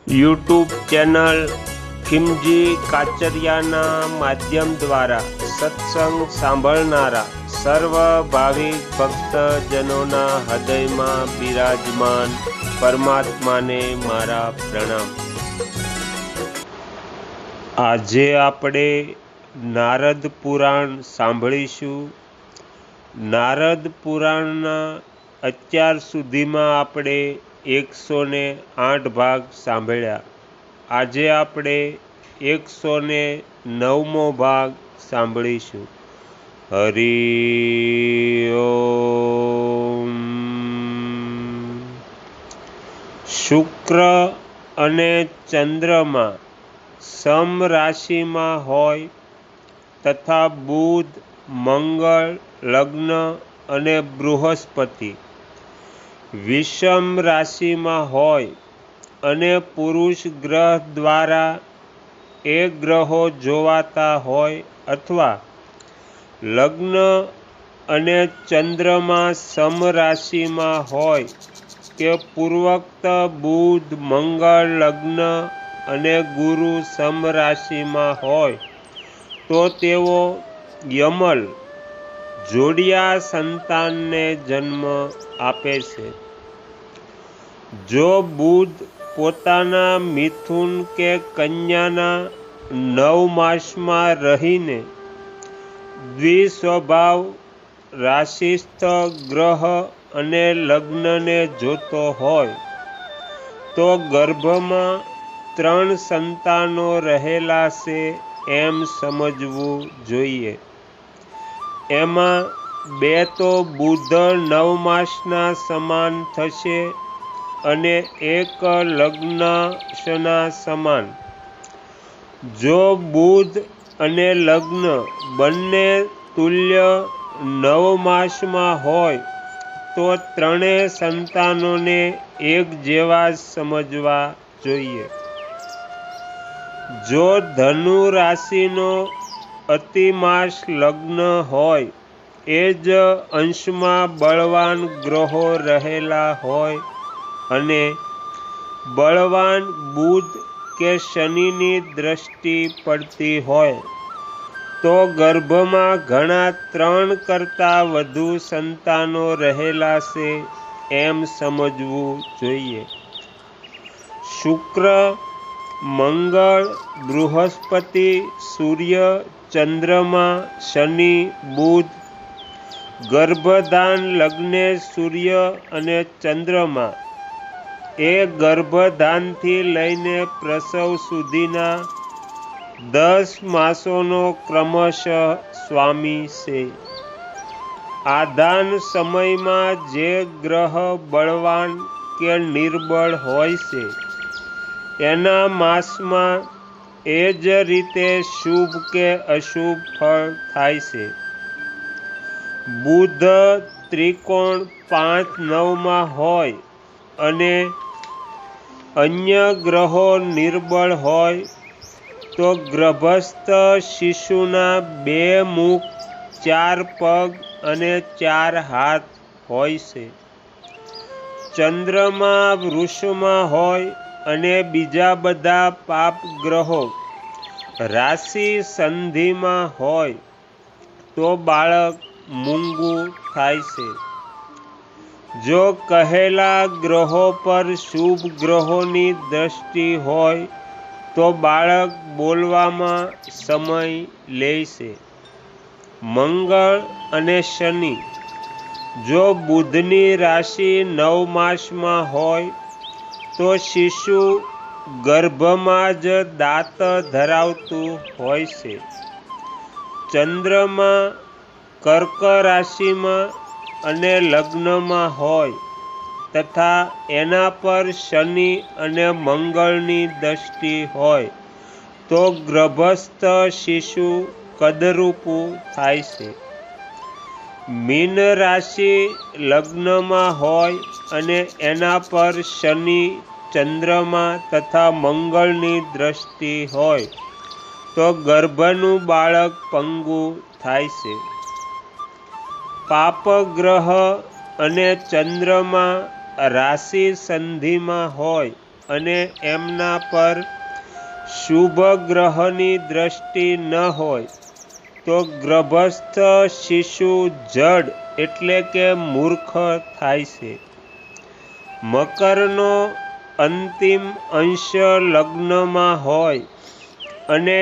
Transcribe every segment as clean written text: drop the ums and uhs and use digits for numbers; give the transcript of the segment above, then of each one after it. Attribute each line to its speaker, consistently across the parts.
Speaker 1: YouTube channel Khimji કાચરિયાના માધ્યમ દ્વારા સત્સંગ સાંભળનારા સર્વ ભાવિક ભક્તજનોના હૃદયમાં બિરાજમાન પરમાત્માને મારા પ્રણામ। આજે આપણે નારદ પુરાણ સાંભળીશું। નારદ પુરાણના અત્યાર સુધીમાં આપણે 108 ભાગ સાંભળ્યા। આજે આપણે 109મો ભાગ સાંભળીશું। હરિ ઓમ। શુક્ર અને ચંદ્રમાં સમ રાશિમાં હોય તથા બુધ, મંગળ, લગ્ન અને બૃહસ્પતિ વિષમ રાશિમાં હોય અને પુરુષ ગ્રહ દ્વારા એ ગ્રહો જોવાતા હોય અથવા લગ્ન અને ચંદ્રમાં સમ રાશિમાં હોય કે પૂર્વોક્ત બુધ, મંગળ, લગ્ન અને ગુરુ સમ રાશિમાં હોય તો તેઓ યમલ જોડિયા સંતાનને જન્મ આપે છે। જો બુધ પોતાના મિથુન કે કન્યાના 9 માસમાં રહીને દ્વિસ્વભાવ રાશિસ્થ ગ્રહ અને લગ્નને જોતો હોય તો ગર્ભમાં 3 સંતાનો રહેલા છે એમ સમજવું જોઈએ। એમાં 2 તો બુધ 9 માસના સમાન થશે અને 1 લગ્નશના સમાન। જો બુધ અને લગ્ન બંને તુલ્ય 9 માસમાં હોય તો 3 સંતાનોને એક જેવા સમજવા જોઈએ। જો ધનુ રાશિનો અતિમાસ લગ્ન હોય એ જ અંશમાં બળવાન ગ્રહો રહેલા હોય અને બળવાન બુધ કે શનિની દ્રષ્ટિ પડતી હોય તો ગર્ભમાં ઘણા 3 કરતાં વધુ સંતાનો રહેલા છે એમ સમજવું જોઈએ। શુક્ર, મંગળ, બૃહસ્પતિ, સૂર્ય, ચંદ્રમા, શનિ, બુધ ગર્ભધાન લગ્ને સૂર્ય અને ચંદ્રમા એ ગર્ભધાનથી લઈને પ્રસવ સુધીના 10 માસોનો ક્રમશઃ સ્વામી છે। આધાન સમયમાં જે ગ્રહ બળવાન કે નિર્બળ હોય છે એના માસમાં એ જ રીતે શુભ કે અશુભ ફળ થાય છે। બુધ ત્રિકોણ 5-9માં હોય અને અન્ય ગ્રહો નિર્બળ હોય તો ગર્ભસ્થ શિશુના 2 મુખ, 4 પગ અને 4 હાથ હોય છે। ચંદ્રમા વૃષમાં હોય અને બીજા બધા પાપ ગ્રહો રાશિ સંધિમાં હોય તો બાળક મૂંગું થાય છે। જો કહેલા ગ્રહો પર શુભ ગ્રહોની દ્રષ્ટિ હોય તો બાળક બોલવામાં સમય લે છે। મંગળ અને શનિ જો બુધની રાશિ 9 માસમાં હોય તો શિશુ ગર્ભમાં જ દાંત ધરાવતું હોય છે। ચંદ્રમા કર્ક રાશિમાં અને લગ્નમાં હોય તથા એના પર શનિ અને મંગળની દ્રષ્ટિ હોય તો ગર્ભસ્થ શિશુ કદરૂપું થાય છે। મીન રાશિ લગ્નમાં હોય અને એના પર શનિ, ચંદ્રમા તથા મંગળની દ્રષ્ટિ હોય તો ગર્ભનું બાળક પંગુ થાય છે। પાપ ગ્રહ અને ચંદ્રમા રાશિ સંધિમાં હોય અને એમના પર શુભ ગ્રહની દ્રષ્ટિ ન હોય તો ગર્ભસ્થ શિશુ જડ એટલે કે મૂર્ખ થાય છે. મકરનો અંતિમ અંશ લગ્નમાં હોય અને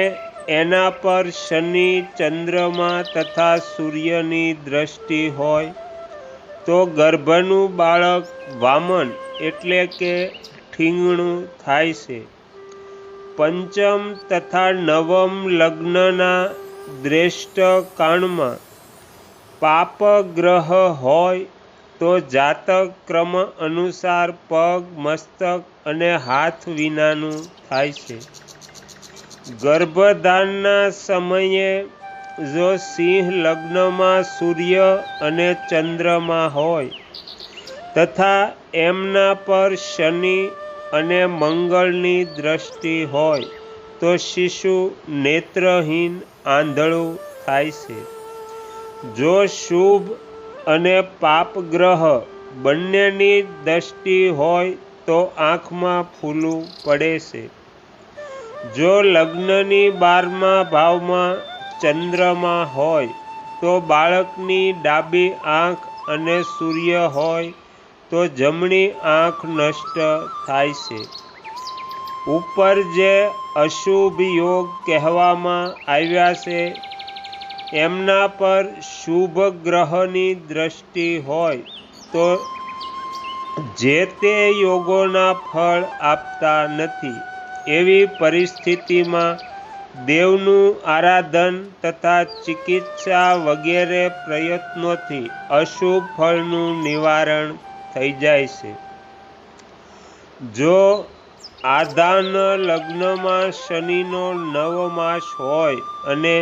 Speaker 1: એના પર શનિ, ચંદ્રમા તથા સૂર્યની દ્રષ્ટિ હોય તો ગર્ભનું બાળક વામન એટલે કે ઠીંગણું થાય છે. પંચમ તથા નવમ લગ્નના દ્રેષ્ટ કાળમાં પાપ ગ્રહ હોય તો જાતક ક્રમ અનુસાર પગ, મસ્તક અને હાથ વિનાનું થાય છે. ગર્ભધાનના સમયે જો સિંહ લગ્નમાં સૂર્ય અને ચંદ્રમા હોય તથા એમના પર શનિ અને મંગળની દ્રષ્ટિ હોય તો શિશુ નેત્રહીન આંધળું થાય છે. જો શુભ અને પાપ ગ્રહ બંનેની દ્રષ્ટિ હોય તો આંખમાં ફૂલું પડે છે. જો લગ્નની 12મા ભાવમાં ચંદ્રમા હોય તો બાળકની ડાબી આંખ અને સૂર્ય હોય તો જમણી આંખ નષ્ટ થાય છે. ઉપર જે અશુભ યોગ કહેવામાં આવ્યા છે એમના પર શુભ ગ્રહની દ્રષ્ટિ હોય તો જે તે યોગોના ફળ આપતા નથી. એવી પરિસ્થિતિમાં દેવનું આરાધન તથા ચિકિત્સા વગેરે પ્રયત્નોથી અશુભ ફળનું નિવારણ થઈ જાય છે. જો આધાન લગ્નમાં શનિનો 9 માસ હોય અને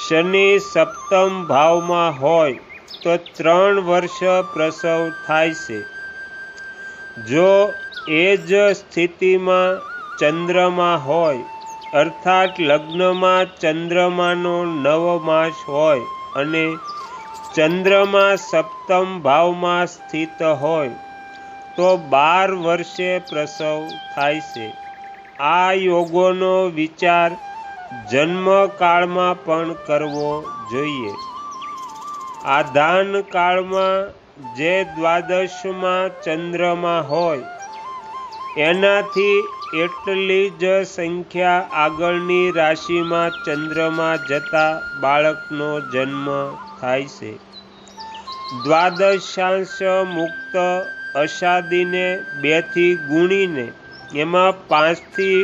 Speaker 1: શનિ સપ્તમ ભાવમાં હોય તો 3 વર્ષ પ્રસવ થાય છે. જો એ જ સ્થિતિમાં ચંદ્રમા હોય અર્થાત લગ્નમાં ચંદ્રમાનો 9 માસ હોય અને ચંદ્રમા સપ્તમ ભાવમાં સ્થિત હોય તો 12 વર્ષે પ્રસવ થાય છે. આ યોગોનો વિચાર જન્મકાળમાં પણ કરવો જોઈએ. આધાન કાળમાં જે દ્વાદશમાં ચંદ્રમા હોય એનાથી એટલી જ સંખ્યા આગળની રાશિમાં ચંદ્રમા જતા બાળકનો જન્મ થાય છે. દ્વાદશાંશ મુક્ત અષાદીને 2 થી ગુણીને એમાં 5 થી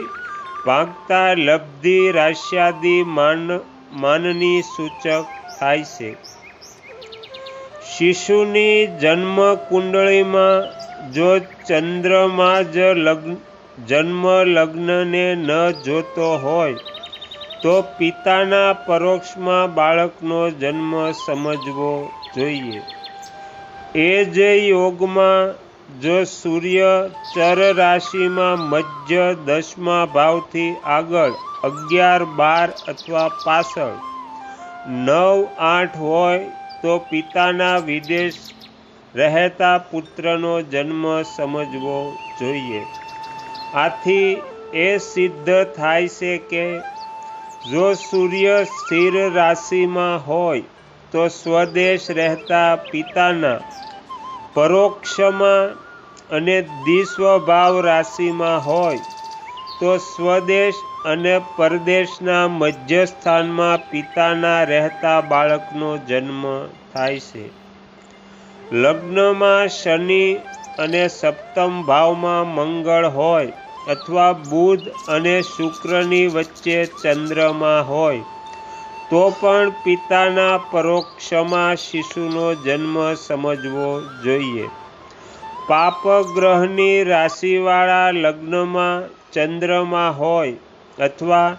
Speaker 1: ભાગતા લબ્ધિ રાશ્યાદિ માનની સૂચક થાય છે. શિશુની જન્મ કુંડળીમાં જો ચંદ્રમા જ જન્મ લગ્નને ન જોતો હોય તો પિતાના પરોક્ષમાં બાળકનો જન્મ સમજવો જોઈએ. એ જ યોગમાં જો સૂર્ય ચર રાશિમાં મધ્ય 10મા ભાવથી આગળ 11, 12 અથવા પાછળ 9, 8 હોય તો પિતાના વિદેશ રહેતા પુત્રનો જન્મ સમજવો જોઈએ. આથી એ સિદ્ધ થાય છે કે જો સૂર્ય સ્થિર રાશિમાં હોય તો સ્વદેશ રહેતા પિતાના પરોક્ષમાં અને દ્વિસ્વભાવ રાશિમાં હોય તો સ્વદેશ અને પરદેશના મધ્યસ્થાનમાં પિતાના રહેતા બાળકનો જન્મ થાય છે. લગ્નમાં શનિ અને સપ્તમ ભાવમાં મંગળ હોય અથવા બુધ અને શુક્રની વચ્ચે ચંદ્રમા હોય તો પણ પિતાના પરોક્ષમાં શિશુનો જન્મ સમજવો જોઈએ. પાપ ગ્રહની રાશિવાળા લગ્નમાં ચંદ્રમા હોય અથવા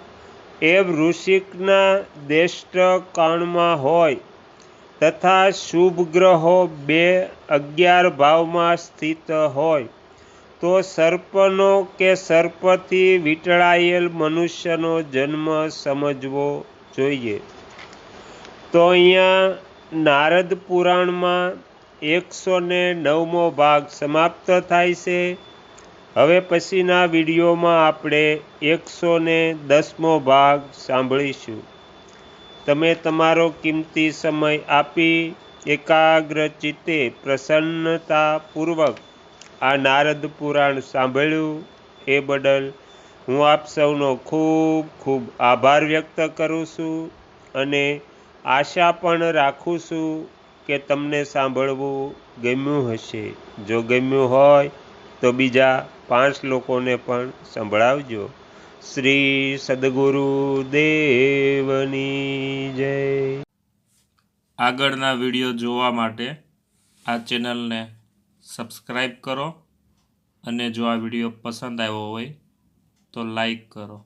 Speaker 1: એ વૃશ્ચિકના દેષ્ટ કાળમાં હોય તથા શુભ ગ્રહો 2, 11 ભાવમાં સ્થિત હોય તો સર્પનો કે સર્પથી વીંટળાયેલ મનુષ્યનો જન્મ સમજવો જોઈએ. તો અહીંયા નારદ પુરાણમાં 109મો ભાગ સમાપ્ત થાય છે. હવે પછીના વિડીયોમાં આપણે 110મો ભાગ સાંભળીશું. તમે તમારો કિંમતી સમય આપી એકાગ્ર ચિત્તે પ્રસન્નતાપૂર્વક આ નારદ પુરાણ સાંભળ્યું એ બદલ હું આપ સૌનો ખૂબ ખૂબ આભાર વ્યક્ત કરું છું અને આશા પણ રાખું છું કે તમને સાંભળવું ગમ્યું હશે. જો ગમ્યું હોય તો બીજા 5 લોકોને પણ સંભળાવજો. શ્રી સદગુરુ દેવની જય.
Speaker 2: આગળના વિડીયો જોવા માટે આ ચેનલને સબસ્ક્રાઈબ કરો અને જો આ વિડીયો પસંદ આવ્યો હોય તો લાઈક કરો.